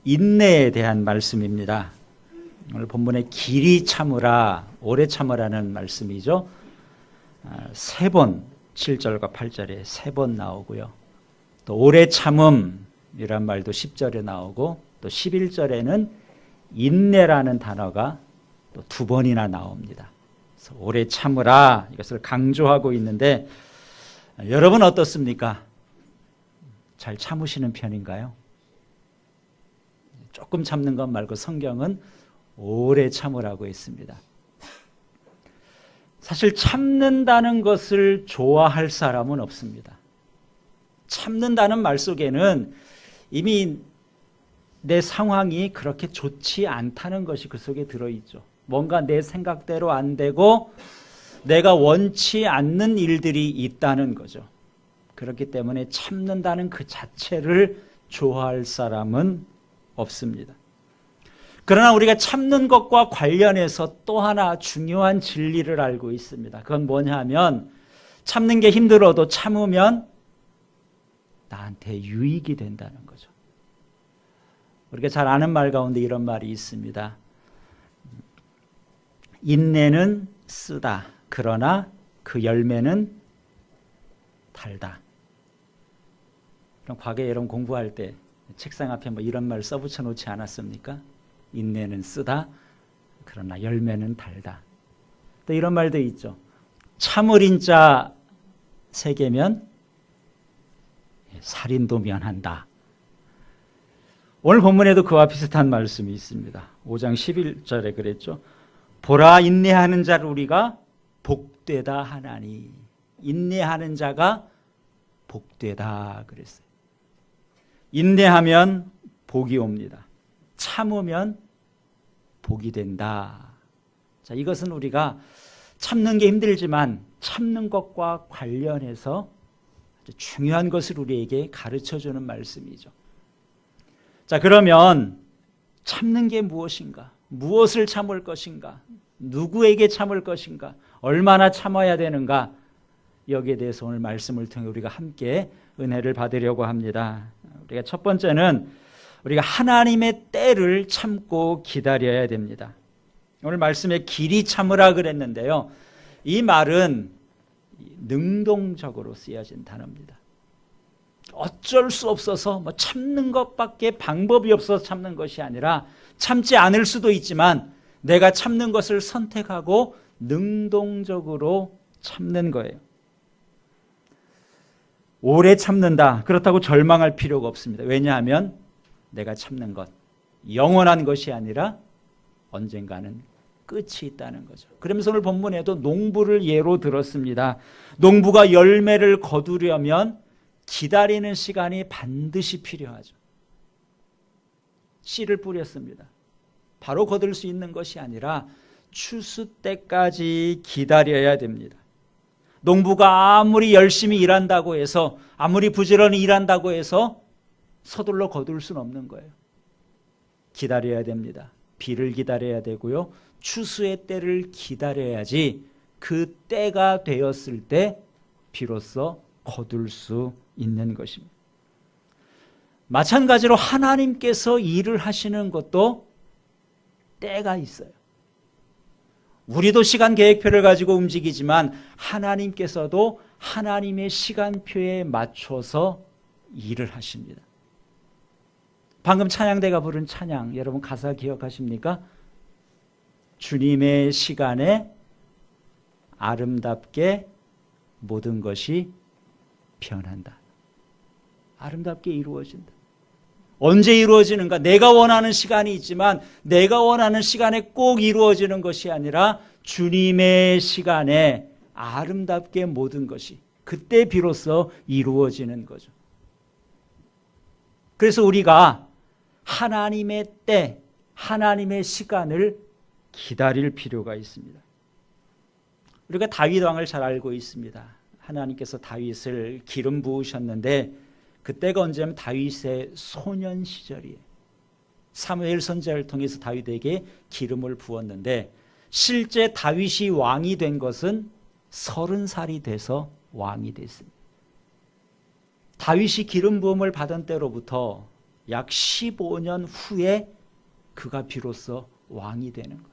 인내에 대한 말씀입니다. 오늘 본문에 길이 참으라, 오래 참으라는 말씀이죠. 3번 7절과 8절에 3번 나오고요. 또 오래 참음이란 말도 10절에 나오고 또 11절에는 인내라는 단어가 또 2번이나 나옵니다. 그래서 오래 참으라 이것을 강조하고 있는데 여러분 어떻습니까? 잘 참으시는 편인가요? 조금 참는 것 말고 성경은 오래 참으라고 했습니다. 사실 참는다는 것을 좋아할 사람은 없습니다. 참는다는 말 속에는 이미 내 상황이 그렇게 좋지 않다는 것이 그 속에 들어있죠. 뭔가 내 생각대로 안 되고 내가 원치 않는 일들이 있다는 거죠. 그렇기 때문에 참는다는 그 자체를 좋아할 사람은 없습니다. 그러나 우리가 참는 것과 관련해서 또 하나 중요한 진리를 알고 있습니다. 그건 뭐냐 하면 참는 게 힘들어도 참으면 나한테 유익이 된다는 거죠. 우리가 잘 아는 말 가운데 이런 말이 있습니다. 인내는 쓰다. 그러나 그 열매는 달다. 그럼 과거에 여러분 공부할 때 책상 앞에 뭐 이런 말 써붙여 놓지 않았습니까? 인내는 쓰다. 그러나 열매는 달다. 또 이런 말도 있죠. 참을인 자 3개면 살인도 면한다. 오늘 본문에도 그와 비슷한 말씀이 있습니다. 5장 11절에 그랬죠. 보라 인내하는 자를 우리가 복되다 하나니. 인내하는 자가 복되다 그랬어요. 인내하면 복이 옵니다. 참으면 복이 된다. 자, 이것은 우리가 참는 게 힘들지만 참는 것과 관련해서 아주 중요한 것을 우리에게 가르쳐주는 말씀이죠. 자, 그러면 참는 게 무엇인가? 무엇을 참을 것인가? 누구에게 참을 것인가? 얼마나 참아야 되는가? 여기에 대해서 오늘 말씀을 통해 우리가 함께 은혜를 받으려고 합니다. 우리가 첫 번째는 우리가 하나님의 때를 참고 기다려야 됩니다. 오늘 말씀에 길이 참으라 그랬는데요. 이 말은 능동적으로 쓰여진 단어입니다. 어쩔 수 없어서 참는 것밖에 방법이 없어서 참는 것이 아니라 참지 않을 수도 있지만 내가 참는 것을 선택하고 능동적으로 참는 거예요. 오래 참는다. 그렇다고 절망할 필요가 없습니다. 왜냐하면 내가 참는 것, 영원한 것이 아니라 언젠가는 끝이 있다는 거죠. 그러면서 오늘 본문에도 농부를 예로 들었습니다. 농부가 열매를 거두려면 기다리는 시간이 반드시 필요하죠. 씨를 뿌렸습니다. 바로 거둘 수 있는 것이 아니라 추수 때까지 기다려야 됩니다. 농부가 아무리 열심히 일한다고 해서, 아무리 부지런히 일한다고 해서 서둘러 거둘 수는 없는 거예요. 기다려야 됩니다. 비를 기다려야 되고요. 추수의 때를 기다려야지 그 때가 되었을 때 비로소 거둘 수 있는 것입니다. 마찬가지로 하나님께서 일을 하시는 것도 때가 있어요. 우리도 시간 계획표를 가지고 움직이지만 하나님께서도 하나님의 시간표에 맞춰서 일을 하십니다. 방금 찬양대가 부른 찬양, 여러분 가사 기억하십니까? 주님의 시간에 아름답게 모든 것이 변한다. 아름답게 이루어진다. 언제 이루어지는가? 내가 원하는 시간이 있지만 내가 원하는 시간에 꼭 이루어지는 것이 아니라 주님의 시간에 아름답게 모든 것이 그때 비로소 이루어지는 거죠. 그래서 우리가 하나님의 때, 하나님의 시간을 기다릴 필요가 있습니다. 우리가 다윗 왕을 잘 알고 있습니다. 하나님께서 다윗을 기름 부으셨는데 그때가 언제냐면 다윗의 소년 시절이에요. 사무엘 선지자를 통해서 다윗에게 기름을 부었는데 실제 다윗이 왕이 된 것은 30살이 돼서 왕이 됐습니다. 다윗이 기름 부음을 받은 때로부터 약 15년 후에 그가 비로소 왕이 되는 것.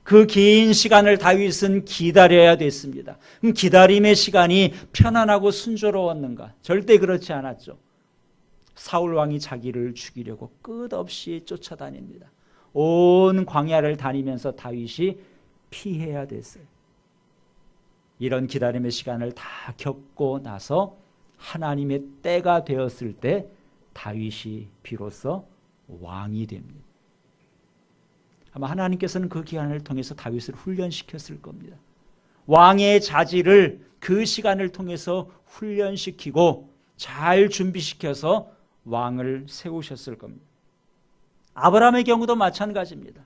그 긴 시간을 다윗은 기다려야 됐습니다. 그럼 기다림의 시간이 편안하고 순조로웠는가? 절대 그렇지 않았죠. 사울 왕이 자기를 죽이려고 끝없이 쫓아다닙니다. 온 광야를 다니면서 다윗이 피해야 됐어요. 이런 기다림의 시간을 다 겪고 나서 하나님의 때가 되었을 때 다윗이 비로소 왕이 됩니다. 아마 하나님께서는 그 기간을 통해서 다윗을 훈련시켰을 겁니다. 왕의 자질을 그 시간을 통해서 훈련시키고 잘 준비시켜서 왕을 세우셨을 겁니다. 아브라함의 경우도 마찬가지입니다.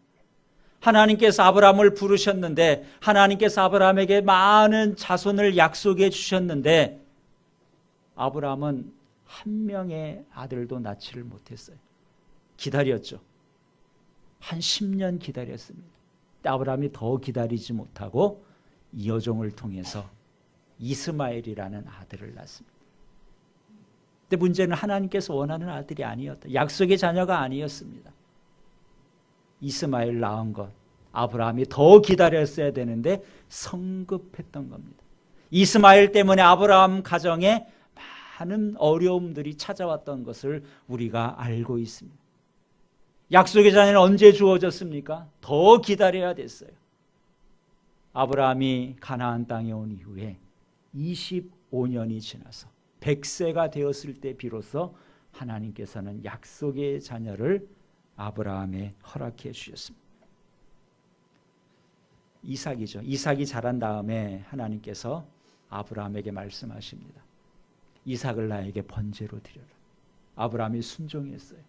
하나님께서 아브라함을 부르셨는데 하나님께서 아브라함에게 많은 자손을 약속해 주셨는데 아브라함은 한 명의 아들도 낳지를 못했어요. 기다렸죠. 한 10년 기다렸습니다. 아브라함이 더 기다리지 못하고 여종을 통해서 이스마엘이라는 아들을 낳습니다. 근데 문제는 하나님께서 원하는 아들이 아니었다. 약속의 자녀가 아니었습니다. 이스마엘 낳은 것, 아브라함이 더 기다렸어야 되는데 성급했던 겁니다. 이스마엘 때문에 아브라함 가정에 많은 어려움들이 찾아왔던 것을 우리가 알고 있습니다. 약속의 자녀는 언제 주어졌습니까? 더 기다려야 됐어요. 아브라함이 가나안 땅에 온 이후에 25년이 지나서 100세가 되었을 때 비로소 하나님께서는 약속의 자녀를 아브라함에 허락해 주셨습니다. 이삭이죠. 이삭이 자란 다음에 하나님께서 아브라함에게 말씀하십니다. 이삭을 나에게 번제로 드려라. 아브라함이 순종했어요.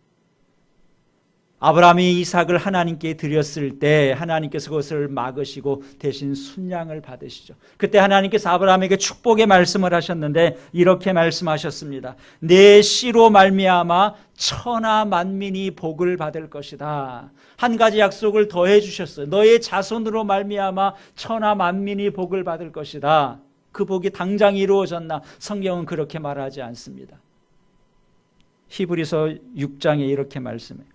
아브라함이 이삭을 하나님께 드렸을 때 하나님께서 그것을 막으시고 대신 순양을 받으시죠. 그때 하나님께서 아브라함에게 축복의 말씀을 하셨는데 이렇게 말씀하셨습니다. 내 씨로 말미암아 천하 만민이 복을 받을 것이다. 한 가지 약속을 더해 주셨어요. 너의 자손으로 말미암아 천하 만민이 복을 받을 것이다. 그 복이 당장 이루어졌나? 성경은 그렇게 말하지 않습니다. 히브리서 6장에 이렇게 말씀해요.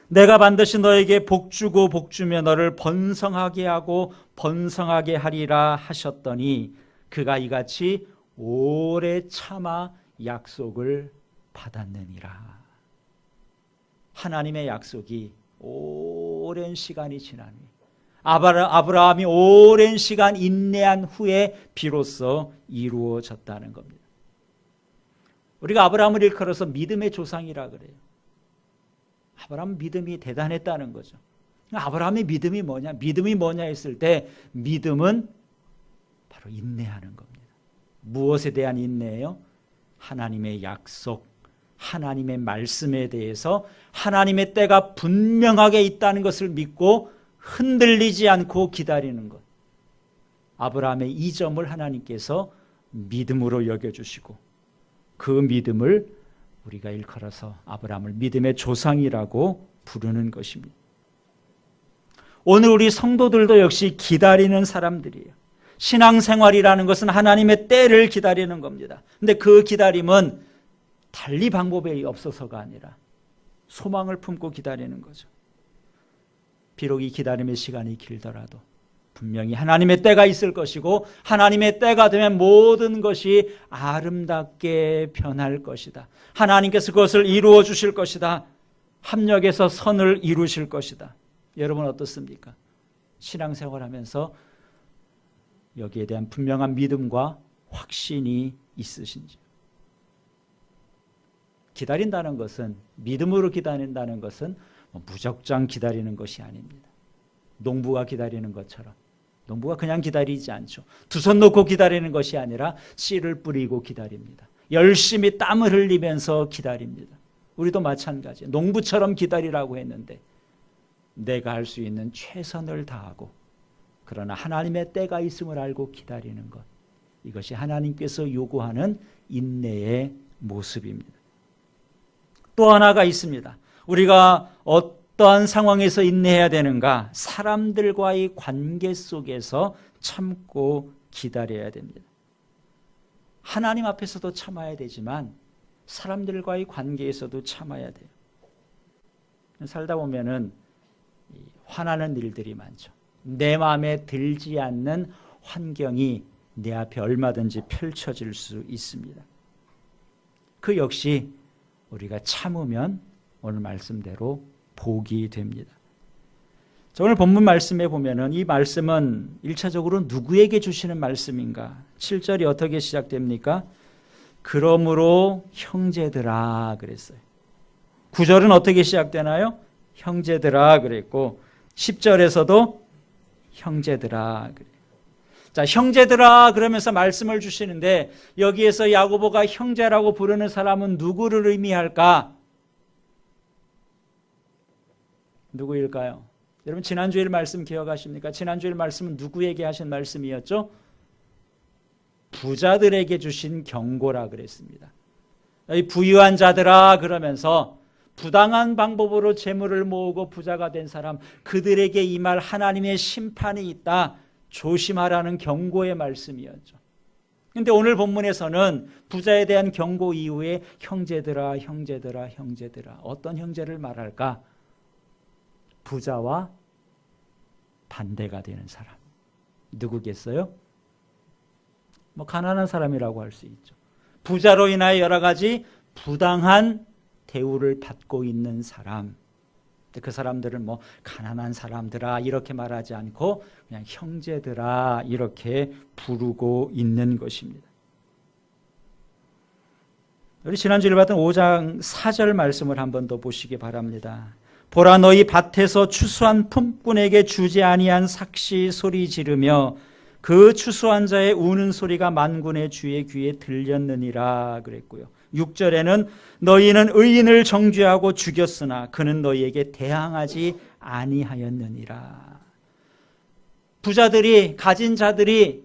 내가 반드시 너에게 복주고 복주며 너를 번성하게 하고 번성하게 하리라 하셨더니 그가 이같이 오래 참아 약속을 받았느니라. 하나님의 약속이 오랜 시간이 지난 후에 아브라함이 오랜 시간 인내한 후에 비로소 이루어졌다는 겁니다. 우리가 아브라함을 일컬어서 믿음의 조상이라 그래요. 아브라함 믿음이 대단했다는 거죠. 아브라함의 믿음이 뭐냐? 믿음이 뭐냐 했을 때 믿음은 바로 인내하는 겁니다. 무엇에 대한 인내예요? 하나님의 약속, 하나님의 말씀에 대해서 하나님의 때가 분명하게 있다는 것을 믿고 흔들리지 않고 기다리는 것. 아브라함의 이 점을 하나님께서 믿음으로 여겨주시고 그 믿음을 우리가 일컬어서 아브라함을 믿음의 조상이라고 부르는 것입니다. 오늘 우리 성도들도 역시 기다리는 사람들이에요. 신앙생활이라는 것은 하나님의 때를 기다리는 겁니다. 그런데 그 기다림은 달리 방법이 없어서가 아니라 소망을 품고 기다리는 거죠. 비록 이 기다림의 시간이 길더라도 분명히 하나님의 때가 있을 것이고 하나님의 때가 되면 모든 것이 아름답게 변할 것이다. 하나님께서 그것을 이루어 주실 것이다. 합력해서 선을 이루실 것이다. 여러분 어떻습니까? 신앙생활하면서 여기에 대한 분명한 믿음과 확신이 있으신지. 기다린다는 것은, 믿음으로 기다린다는 것은 무작정 기다리는 것이 아닙니다. 농부가 기다리는 것처럼. 농부가 그냥 기다리지 않죠. 두 손 놓고 기다리는 것이 아니라 씨를 뿌리고 기다립니다. 열심히 땀을 흘리면서 기다립니다. 우리도 마찬가지예요. 농부처럼 기다리라고 했는데 내가 할 수 있는 최선을 다하고 그러나 하나님의 때가 있음을 알고 기다리는 것. 이것이 하나님께서 요구하는 인내의 모습입니다. 또 하나가 있습니다. 우리가 어떠한 상황에서 인내해야 되는가? 사람들과의 관계 속에서 참고 기다려야 됩니다. 하나님 앞에서도 참아야 되지만 사람들과의 관계에서도 참아야 돼요. 살다 보면은 화나는 일들이 많죠. 내 마음에 들지 않는 환경이 내 앞에 얼마든지 펼쳐질 수 있습니다. 그 역시 우리가 참으면 오늘 말씀대로 복이 됩니다. 자, 오늘 본문 말씀에 보면은 이 말씀은 1차적으로 누구에게 주시는 말씀인가? 7절이 어떻게 시작됩니까? 그러므로 형제들아 그랬어요. 9절은 어떻게 시작되나요? 형제들아 그랬고 10절에서도 형제들아 그래요. 자, 형제들아 그러면서 말씀을 주시는데 여기에서 야고보가 형제라고 부르는 사람은 누구를 의미할까? 누구일까요? 여러분 지난주일 말씀 기억하십니까? 지난주일 말씀은 누구에게 하신 말씀이었죠? 부자들에게 주신 경고라 그랬습니다. 이 부유한 자들아 그러면서 부당한 방법으로 재물을 모으고 부자가 된 사람, 그들에게 임할 하나님의 심판이 있다. 조심하라는 경고의 말씀이었죠. 그런데 오늘 본문에서는 부자에 대한 경고 이후에 형제들아 형제들아 형제들아, 어떤 형제를 말할까? 부자와 반대가 되는 사람. 누구겠어요? 가난한 사람이라고 할 수 있죠. 부자로 인하여 여러 가지 부당한 대우를 받고 있는 사람. 그 사람들은 가난한 사람들아 이렇게 말하지 않고 그냥 형제들아 이렇게 부르고 있는 것입니다. 우리 지난주에 봤던 5장 4절 말씀을 한 번 더 보시기 바랍니다. 보라 너희 밭에서 추수한 품꾼에게 주지 아니한 삭시 소리 지르며 그 추수한 자의 우는 소리가 만군의 주의 귀에 들렸느니라 그랬고요. 6절에는 너희는 의인을 정죄하고 죽였으나 그는 너희에게 대항하지 아니하였느니라. 부자들이, 가진 자들이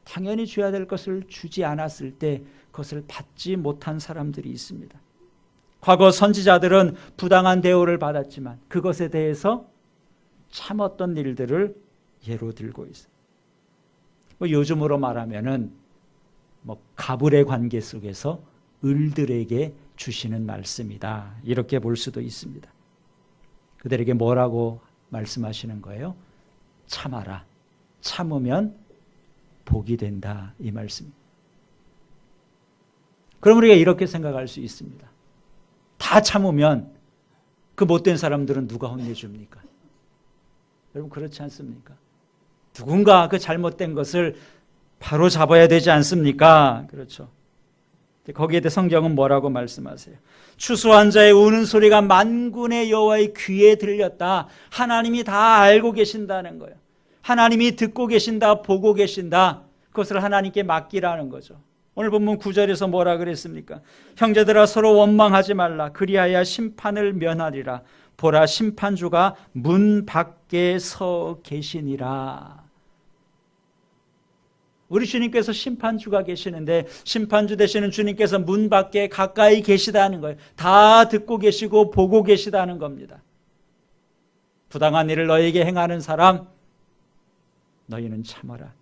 당연히 줘야 될 것을 주지 않았을 때 그것을 받지 못한 사람들이 있습니다. 과거 선지자들은 부당한 대우를 받았지만 그것에 대해서 참았던 일들을 예로 들고 있어요. 요즘으로 말하면은 가불의 관계 속에서 을들에게 주시는 말씀이다. 이렇게 볼 수도 있습니다. 그들에게 뭐라고 말씀하시는 거예요? 참아라. 참으면 복이 된다. 이 말씀입니다. 그럼 우리가 이렇게 생각할 수 있습니다. 다 참으면 그 못된 사람들은 누가 혼내줍니까? 여러분 그렇지 않습니까? 누군가 그 잘못된 것을 바로 잡아야 되지 않습니까? 그렇죠. 거기에 대해 성경은 뭐라고 말씀하세요? 추수한 자의 우는 소리가 만군의 여호와의 귀에 들렸다. 하나님이 다 알고 계신다는 거예요. 하나님이 듣고 계신다, 보고 계신다. 그것을 하나님께 맡기라는 거죠. 오늘 본문 9절에서 뭐라 그랬습니까? 형제들아 서로 원망하지 말라. 그리하여 심판을 면하리라. 보라 심판주가 문 밖에 서 계시니라. 우리 주님께서 심판주가 계시는데 심판주 되시는 주님께서 문 밖에 가까이 계시다는 거예요. 다 듣고 계시고 보고 계시다는 겁니다. 부당한 일을 너에게 행하는 사람, 너희는 참아라.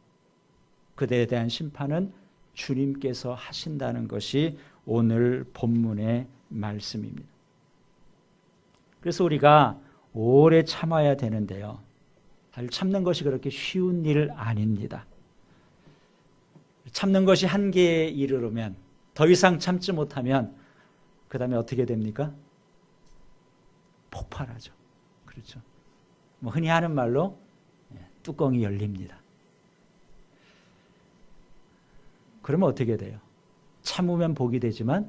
그들에 대한 심판은 주님께서 하신다는 것이 오늘 본문의 말씀입니다. 그래서 우리가 오래 참아야 되는데요. 사실 참는 것이 그렇게 쉬운 일 아닙니다. 참는 것이 한계에 이르르면 더 이상 참지 못하면 그 다음에 어떻게 됩니까? 폭발하죠. 그렇죠. 흔히 하는 말로 뚜껑이 열립니다. 그러면 어떻게 돼요? 참으면 복이 되지만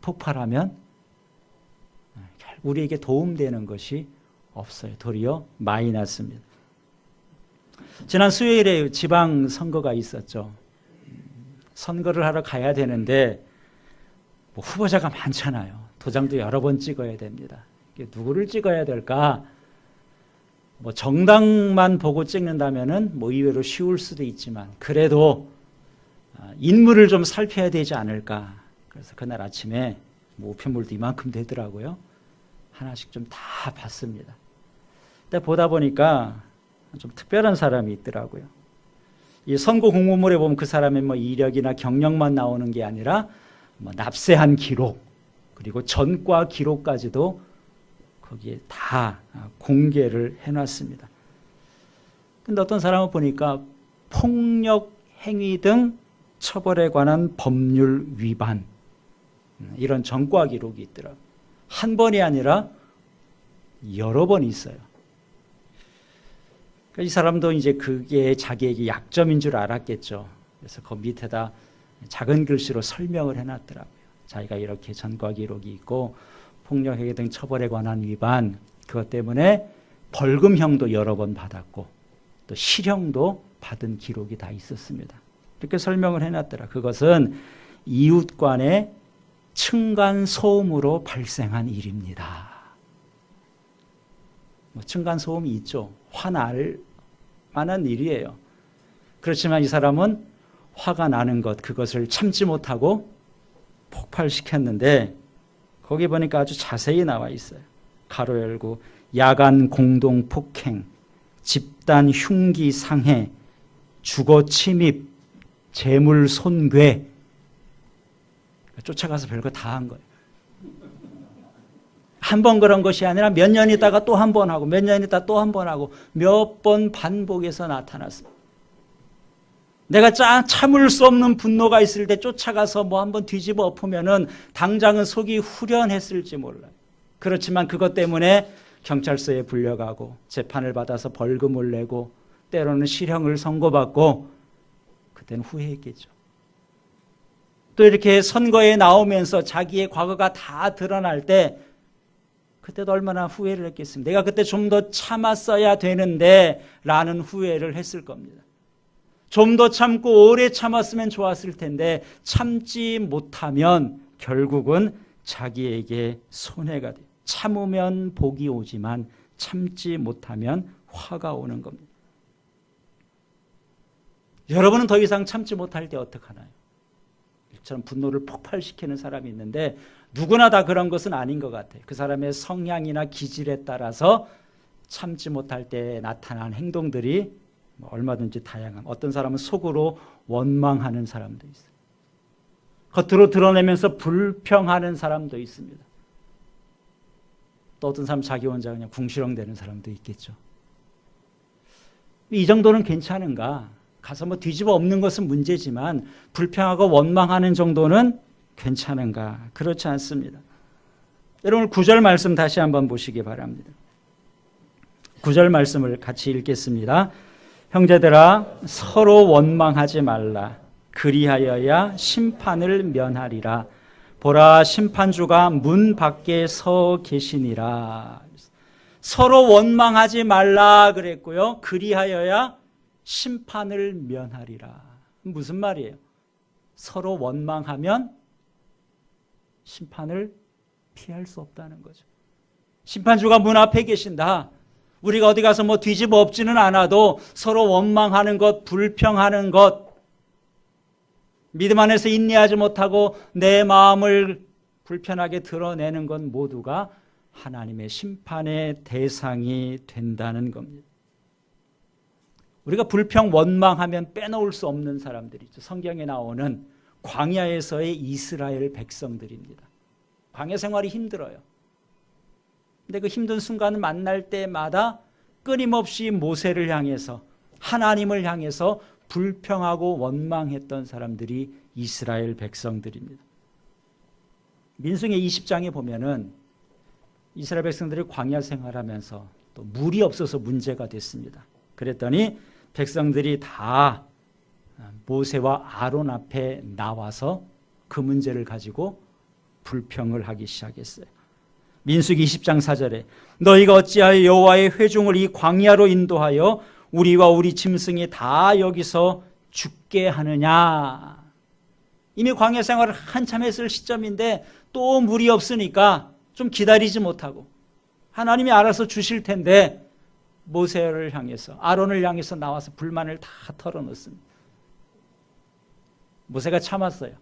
폭발하면 우리에게 도움되는 것이 없어요. 도리어 마이너스입니다. 지난 수요일에 지방선거가 있었죠. 선거를 하러 가야 되는데 후보자가 많잖아요. 도장도 여러 번 찍어야 됩니다. 누구를 찍어야 될까? 정당만 보고 찍는다면은 의외로 쉬울 수도 있지만 그래도 인물을 좀 살펴야 되지 않을까. 그래서 그날 아침에 우편물도 이만큼 되더라고요. 하나씩 좀 다 봤습니다. 근데 보다 보니까 좀 특별한 사람이 있더라고요. 이 선거 공보물에 보면 그 사람의 이력이나 경력만 나오는 게 아니라 납세한 기록, 그리고 전과 기록까지도 거기에 다 공개를 해놨습니다. 근데 어떤 사람은 보니까 폭력 행위 등 처벌에 관한 법률 위반, 이런 전과 기록이 있더라고요. 한 번이 아니라 여러 번 있어요. 이 사람도 이제 그게 자기에게 약점인 줄 알았겠죠. 그래서 그 밑에다 작은 글씨로 설명을 해놨더라고요. 자기가 이렇게 전과 기록이 있고 폭력행위 등 처벌에 관한 위반, 그것 때문에 벌금형도 여러 번 받았고 또 실형도 받은 기록이 다 있었습니다. 이렇게 설명을 해놨더라. 그것은 이웃 간의 층간소음으로 발생한 일입니다. 층간소음이 있죠. 화날 만한 일이에요. 그렇지만 이 사람은 화가 나는 것, 그것을 참지 못하고 폭발시켰는데 거기 보니까 아주 자세히 나와 있어요. 가로 열고 야간 공동 폭행, 집단 흉기 상해, 주거 침입, 재물 손괴, 쫓아가서 별거 다 한 거예요. 한 번 그런 것이 아니라 몇 년 있다가 또 한 번 하고 몇 년 있다가 또 한 번 하고 몇 번 반복해서 나타났습니다. 내가 참을 수 없는 분노가 있을 때 쫓아가서 뭐 한번 뒤집어 엎으면은 당장은 속이 후련했을지 몰라요. 그렇지만 그것 때문에 경찰서에 불려가고 재판을 받아서 벌금을 내고 때로는 실형을 선고받고 그때는 후회했겠죠. 또 이렇게 선거에 나오면서 자기의 과거가 다 드러날 때 그때도 얼마나 후회를 했겠습니까? 내가 그때 좀 더 참았어야 되는데 라는 후회를 했을 겁니다. 좀 더 참고 오래 참았으면 좋았을 텐데 참지 못하면 결국은 자기에게 손해가 돼요. 참으면 복이 오지만 참지 못하면 화가 오는 겁니다. 여러분은 더 이상 참지 못할 때 어떡하나요? 이처럼 분노를 폭발시키는 사람이 있는데 누구나 다 그런 것은 아닌 것 같아요. 그 사람의 성향이나 기질에 따라서 참지 못할 때 나타난 행동들이 얼마든지 다양한, 어떤 사람은 속으로 원망하는 사람도 있어요. 겉으로 드러내면서 불평하는 사람도 있습니다. 또 어떤 사람 자기 혼자 그냥 궁시렁대는 사람도 있겠죠. 이 정도는 괜찮은가? 가서 뭐 뒤집어 엎는 것은 문제지만 불평하고 원망하는 정도는 괜찮은가? 그렇지 않습니다. 여러분 9절 말씀 다시 한번 보시기 바랍니다. 9절 말씀을 같이 읽겠습니다. 형제들아 서로 원망하지 말라. 그리하여야 심판을 면하리라. 보라 심판주가 문 밖에 서 계시니라. 서로 원망하지 말라 그랬고요. 그리하여야 심판을 면하리라. 무슨 말이에요? 서로 원망하면 심판을 피할 수 없다는 거죠. 심판주가 문 앞에 계신다. 우리가 어디 가서 뭐 뒤집어 엎지는 않아도 서로 원망하는 것, 불평하는 것, 믿음 안에서 인내하지 못하고 내 마음을 불편하게 드러내는 것 모두가 하나님의 심판의 대상이 된다는 겁니다. 우리가 불평, 원망하면 빼놓을 수 없는 사람들이죠. 성경에 나오는 광야에서의 이스라엘 백성들입니다. 광야 생활이 힘들어요. 근데 그 힘든 순간을 만날 때마다 끊임없이 모세를 향해서, 하나님을 향해서 불평하고 원망했던 사람들이 이스라엘 백성들입니다. 민수기 20장에 보면은 이스라엘 백성들이 광야 생활하면서 또 물이 없어서 문제가 됐습니다. 그랬더니 백성들이 다 모세와 아론 앞에 나와서 그 문제를 가지고 불평을 하기 시작했어요. 민수기 20장 4절에 너희가 어찌하여 여호와의 회중을 이 광야로 인도하여 우리와 우리 짐승이 다 여기서 죽게 하느냐. 이미 광야 생활을 한참 했을 시점인데 또 물이 없으니까 좀 기다리지 못하고 하나님이 알아서 주실 텐데 모세를 향해서, 아론을 향해서 나와서 불만을 다 털어놓습니다. 모세가 참았어요.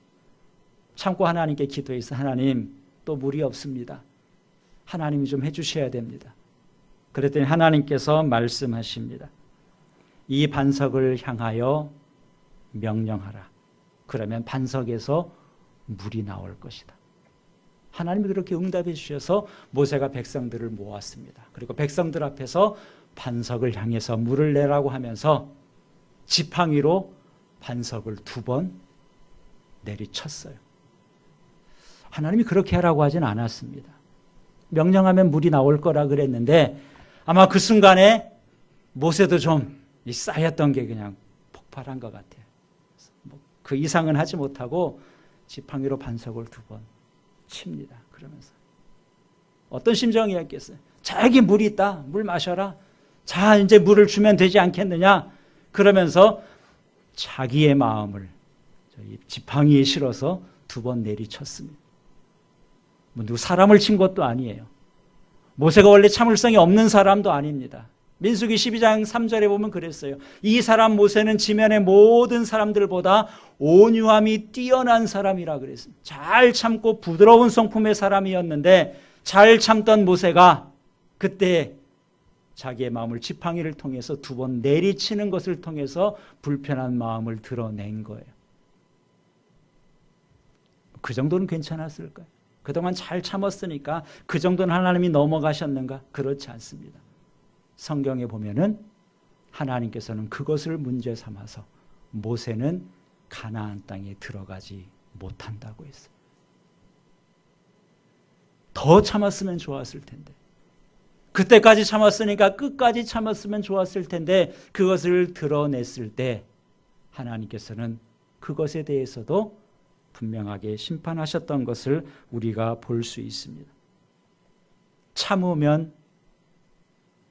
참고 하나님께 기도해서 하나님 또 물이 없습니다. 하나님이 좀 해주셔야 됩니다. 그랬더니 하나님께서 말씀하십니다. 이 반석을 향하여 명령하라. 그러면 반석에서 물이 나올 것이다. 하나님이 그렇게 응답해 주셔서 모세가 백성들을 모았습니다. 그리고 백성들 앞에서 반석을 향해서 물을 내라고 하면서 지팡이로 반석을 2번 내리쳤어요. 하나님이 그렇게 하라고 하진 않았습니다. 명령하면 물이 나올 거라 그랬는데 아마 그 순간에 모세도 좀 쌓였던 게 그냥 폭발한 것 같아요. 그 이상은 하지 못하고 지팡이로 반석을 2번 칩니다. 그러면서 어떤 심정이었겠어요? 자, 여기 물이 있다. 물 마셔라. 자, 이제 물을 주면 되지 않겠느냐. 그러면서 자기의 마음을 지팡이에 실어서 2번 내리쳤습니다. 누구 사람을 친 것도 아니에요. 모세가 원래 참을성이 없는 사람도 아닙니다. 민수기 12장 3절에 보면 그랬어요. 이 사람 모세는 지면의 모든 사람들보다 온유함이 뛰어난 사람이라 그랬습니다. 잘 참고 부드러운 성품의 사람이었는데 잘 참던 모세가 그때 자기의 마음을 지팡이를 통해서 2번 내리치는 것을 통해서 불편한 마음을 드러낸 거예요. 그 정도는 괜찮았을까요? 그동안 잘 참았으니까 그 정도는 하나님이 넘어가셨는가? 그렇지 않습니다. 성경에 보면은 하나님께서는 그것을 문제 삼아서 모세는 가나안 땅에 들어가지 못한다고 했어요. 더 참았으면 좋았을 텐데. 그때까지 참았으니까 끝까지 참았으면 좋았을 텐데 그것을 드러냈을 때 하나님께서는 그것에 대해서도 분명하게 심판하셨던 것을 우리가 볼 수 있습니다. 참으면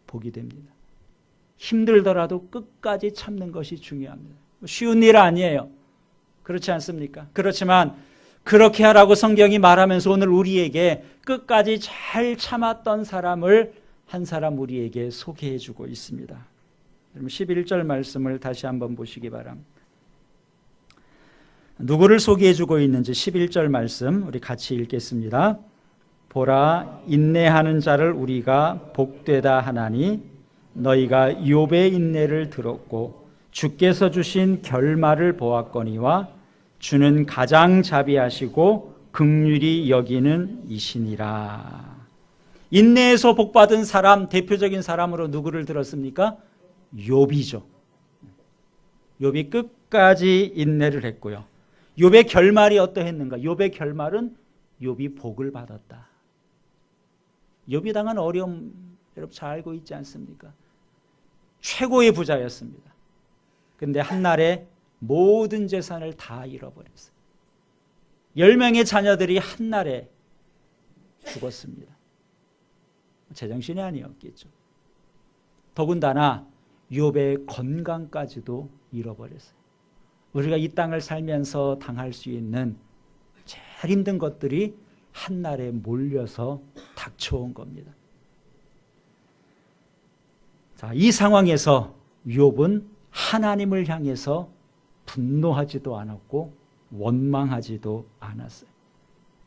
복이 됩니다. 힘들더라도 끝까지 참는 것이 중요합니다. 쉬운 일 아니에요. 그렇지 않습니까? 그렇지만 그렇게 하라고 성경이 말하면서 오늘 우리에게 끝까지 잘 참았던 사람을 한 사람 우리에게 소개해 주고 있습니다. 여러분 11절 말씀을 다시 한번 보시기 바랍니다. 누구를 소개해 주고 있는지 11절 말씀 우리 같이 읽겠습니다. 보라, 인내하는 자를 우리가 복되다 하나니 너희가 욥의 인내를 들었고 주께서 주신 결말을 보았거니와 주는 가장 자비하시고 긍휼히 여기는 이시니라. 인내에서 복받은 사람, 대표적인 사람으로 누구를 들었습니까? 욥이죠. 욥이 끝까지 인내를 했고요. 욥의 결말이 어떠했는가? 욥의 결말은 욥이 복을 받았다. 욥이 당한 어려움 여러분 잘 알고 있지 않습니까? 최고의 부자였습니다. 그런데 한날에 모든 재산을 다 잃어버렸어요. 10명의 자녀들이 한날에 죽었습니다. 제정신이 아니었겠죠. 더군다나 욥의 건강까지도 잃어버렸어요. 우리가 이 땅을 살면서 당할 수 있는 제일 힘든 것들이 한날에 몰려서 닥쳐온 겁니다. 자, 이 상황에서 욥은 하나님을 향해서 분노하지도 않았고 원망하지도 않았어요.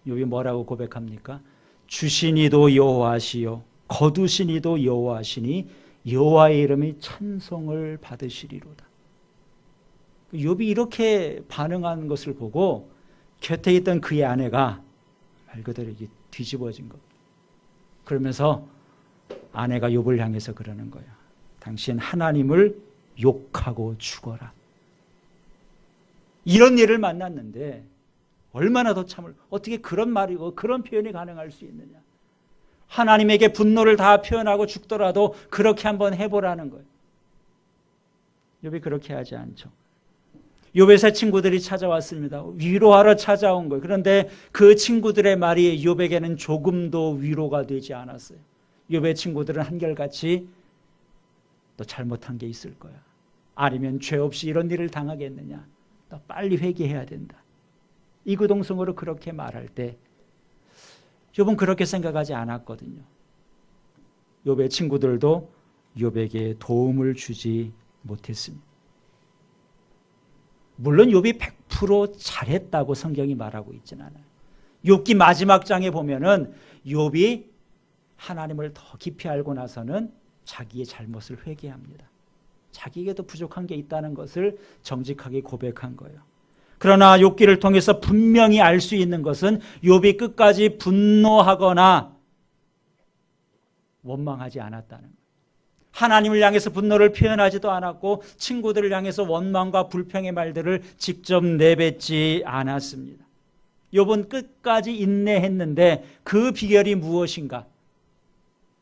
욥이 뭐라고 고백합니까? 주시니도 여호와시요 거두시니도 여호와시니 여호와의 이름이 찬송을 받으시리로다. 욥이 이렇게 반응하는 것을 보고 곁에 있던 그의 아내가 말 그대로 뒤집어진 것. 그러면서 아내가 욥을 향해서 그러는 거예요. 당신 하나님을 욕하고 죽어라. 이런 일을 만났는데 얼마나 더 참을, 어떻게 그런 말이, 그런 표현이 가능할 수 있느냐. 하나님에게 분노를 다 표현하고 죽더라도 그렇게 한번 해보라는 거예요. 욥이 그렇게 하지 않죠. 욥의 새 친구들이 찾아왔습니다. 위로하러 찾아온 거예요. 그런데 그 친구들의 말이 욥에게는 조금도 위로가 되지 않았어요. 욥의 친구들은 한결같이 너 잘못한 게 있을 거야. 아니면 죄 없이 이런 일을 당하겠느냐. 너 빨리 회개해야 된다. 이구동성으로 그렇게 말할 때 욥은 그렇게 생각하지 않았거든요. 욥의 친구들도 욥에게 도움을 주지 못했습니다. 물론 욥이 100% 잘했다고 성경이 말하고 있지는 않아요. 욥기 마지막 장에 보면은 욥이 하나님을 더 깊이 알고 나서는 자기의 잘못을 회개합니다. 자기에게도 부족한 게 있다는 것을 정직하게 고백한 거예요. 그러나 욥기를 통해서 분명히 알 수 있는 것은 욥이 끝까지 분노하거나 원망하지 않았다는 거예요. 하나님을 향해서 분노를 표현하지도 않았고 친구들을 향해서 원망과 불평의 말들을 직접 내뱉지 않았습니다. 욥은 끝까지 인내했는데 그 비결이 무엇인가?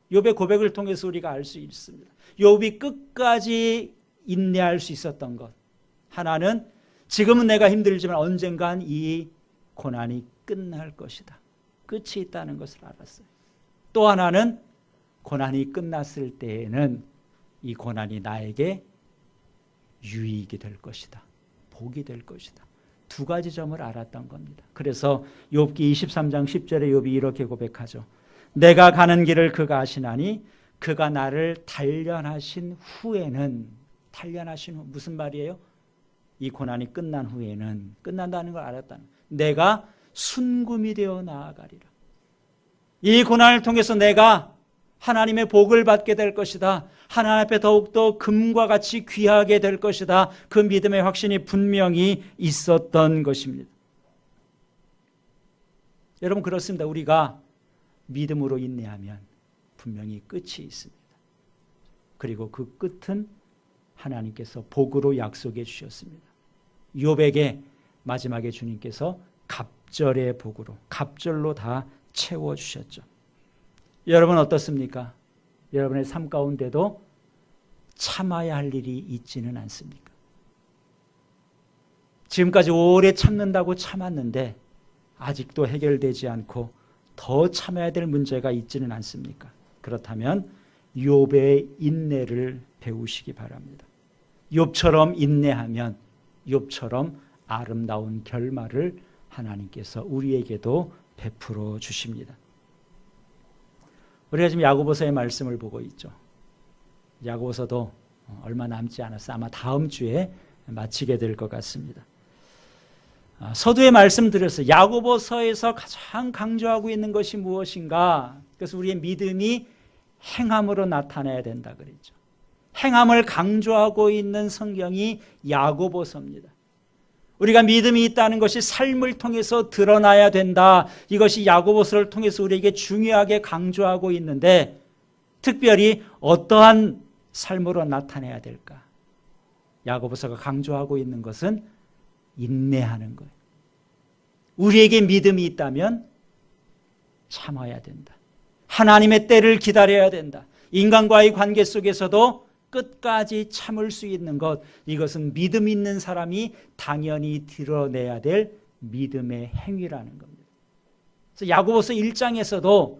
욥의 고백을 통해서 우리가 알 수 있습니다. 욥이 끝까지 인내할 수 있었던 것, 하나는 지금은 내가 힘들지만 언젠간 이 고난이 끝날 것이다. 끝이 있다는 것을 알았어요. 또 하나는 고난이 끝났을 때에는 이 고난이 나에게 유익이 될 것이다. 복이 될 것이다. 두 가지 점을 알았던 겁니다. 그래서 욥기 23장 10절에 욥이 이렇게 고백하죠. 내가 가는 길을 그가 아시나니 그가 나를 단련하신 후에는, 단련하신 후 무슨 말이에요? 이 고난이 끝난 후에는, 끝난다는 걸 알았다는 거예요. 내가 순금이 되어 나아가리라. 이 고난을 통해서 내가 하나님의 복을 받게 될 것이다. 하나님 앞에 더욱더 금과 같이 귀하게 될 것이다. 그 믿음의 확신이 분명히 있었던 것입니다. 여러분, 그렇습니다. 우리가 믿음으로 인내하면 분명히 끝이 있습니다. 그리고 그 끝은 하나님께서 복으로 약속해 주셨습니다. 욥에게 마지막에 주님께서 갑절의 복으로, 갑절로 다 채워주셨죠. 여러분 어떻습니까? 여러분의 삶 가운데도 참아야 할 일이 있지는 않습니까? 지금까지 오래 참는다고 참았는데 아직도 해결되지 않고 더 참아야 될 문제가 있지는 않습니까? 그렇다면 욥의 인내를 배우시기 바랍니다. 욥처럼 인내하면 욥처럼 아름다운 결말을 하나님께서 우리에게도 베풀어 주십니다. 우리가 지금 야고보서의 말씀을 보고 있죠. 야고보서도 얼마 남지 않았어. 아마 다음 주에 마치게 될 것 같습니다. 서두에 말씀드렸어요. 야고보서에서 가장 강조하고 있는 것이 무엇인가? 그래서 우리의 믿음이 행함으로 나타나야 된다 그랬죠. 행함을 강조하고 있는 성경이 야고보서입니다. 우리가 믿음이 있다는 것이 삶을 통해서 드러나야 된다. 이것이 야고보서를 통해서 우리에게 중요하게 강조하고 있는데 특별히 어떠한 삶으로 나타내야 될까? 야고보서가 강조하고 있는 것은 인내하는 거예요. 우리에게 믿음이 있다면 참아야 된다. 하나님의 때를 기다려야 된다. 인간과의 관계 속에서도 끝까지 참을 수 있는 것, 이것은 믿음 있는 사람이 당연히 드러내야 될 믿음의 행위라는 겁니다. 그래서 야고보서 1장에서도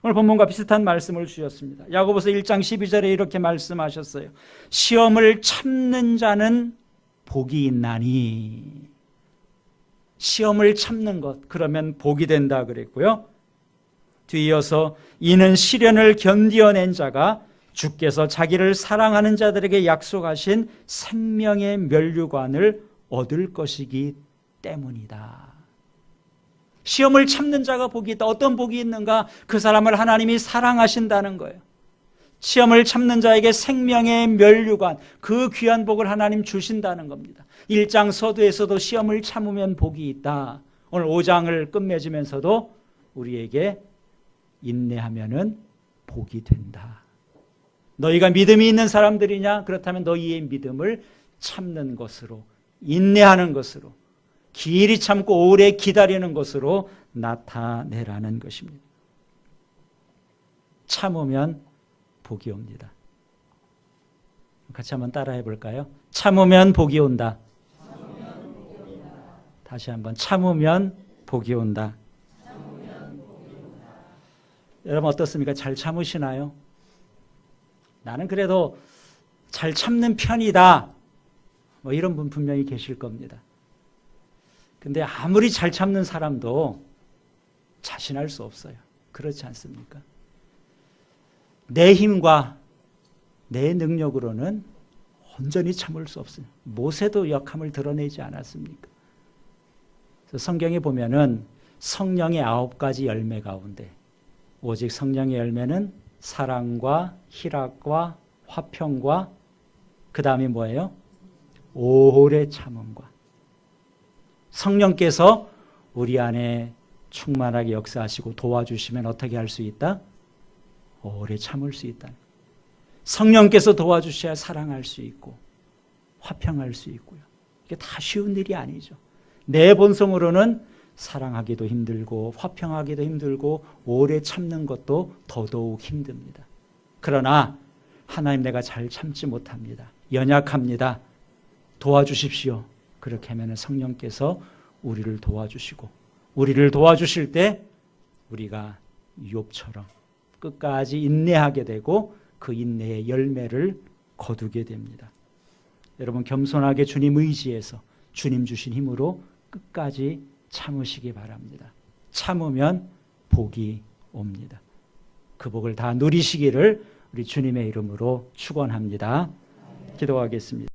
오늘 본문과 비슷한 말씀을 주셨습니다. 야고보서 1장 12절에 이렇게 말씀하셨어요. 시험을 참는 자는 복이 있나니. 시험을 참는 것, 그러면 복이 된다 그랬고요. 뒤이어서 이는 시련을 견디어낸 자가 주께서 자기를 사랑하는 자들에게 약속하신 생명의 면류관을 얻을 것이기 때문이다. 시험을 참는 자가 복이 있다. 어떤 복이 있는가? 그 사람을 하나님이 사랑하신다는 거예요. 시험을 참는 자에게 생명의 면류관, 그 귀한 복을 하나님 주신다는 겁니다. 1장 서두에서도 시험을 참으면 복이 있다. 오늘 5장을 끝맺으면서도 우리에게 인내하면은 복이 된다. 너희가 믿음이 있는 사람들이냐? 그렇다면 너희의 믿음을 참는 것으로, 인내하는 것으로, 길이 참고 오래 기다리는 것으로 나타내라는 것입니다. 참으면 복이 옵니다. 같이 한번 따라해 볼까요? 참으면 복이 온다. 다시 한번 참으면 복이 온다. 여러분 어떻습니까? 잘 참으시나요? 나는 그래도 잘 참는 편이다. 뭐 이런 분 분명히 계실 겁니다. 근데 아무리 잘 참는 사람도 자신할 수 없어요. 그렇지 않습니까? 내 힘과 내 능력으로는 온전히 참을 수 없어요. 모세도 역함을 드러내지 않았습니까? 그래서 성경에 보면은 성령의 9가지 열매 가운데 오직 성령의 열매는 사랑과 희락과 화평과 그 다음에 뭐예요? 오래 참음과 성령께서 우리 안에 충만하게 역사하시고 도와주시면 어떻게 할 수 있다? 오래 참을 수 있다. 성령께서 도와주셔야 사랑할 수 있고 화평할 수 있고요. 이게 다 쉬운 일이 아니죠. 내 본성으로는 사랑하기도 힘들고 화평하기도 힘들고 오래 참는 것도 더더욱 힘듭니다. 그러나 하나님, 내가 잘 참지 못합니다. 연약합니다. 도와주십시오. 그렇게 하면 성령께서 우리를 도와주시고, 우리를 도와주실 때 우리가 욥처럼 끝까지 인내하게 되고 그 인내의 열매를 거두게 됩니다. 여러분, 겸손하게 주님 의지해서 주님 주신 힘으로 끝까지 참으시기 바랍니다. 참으면 복이 옵니다. 그 복을 다 누리시기를 우리 주님의 이름으로 축원합니다. 기도하겠습니다.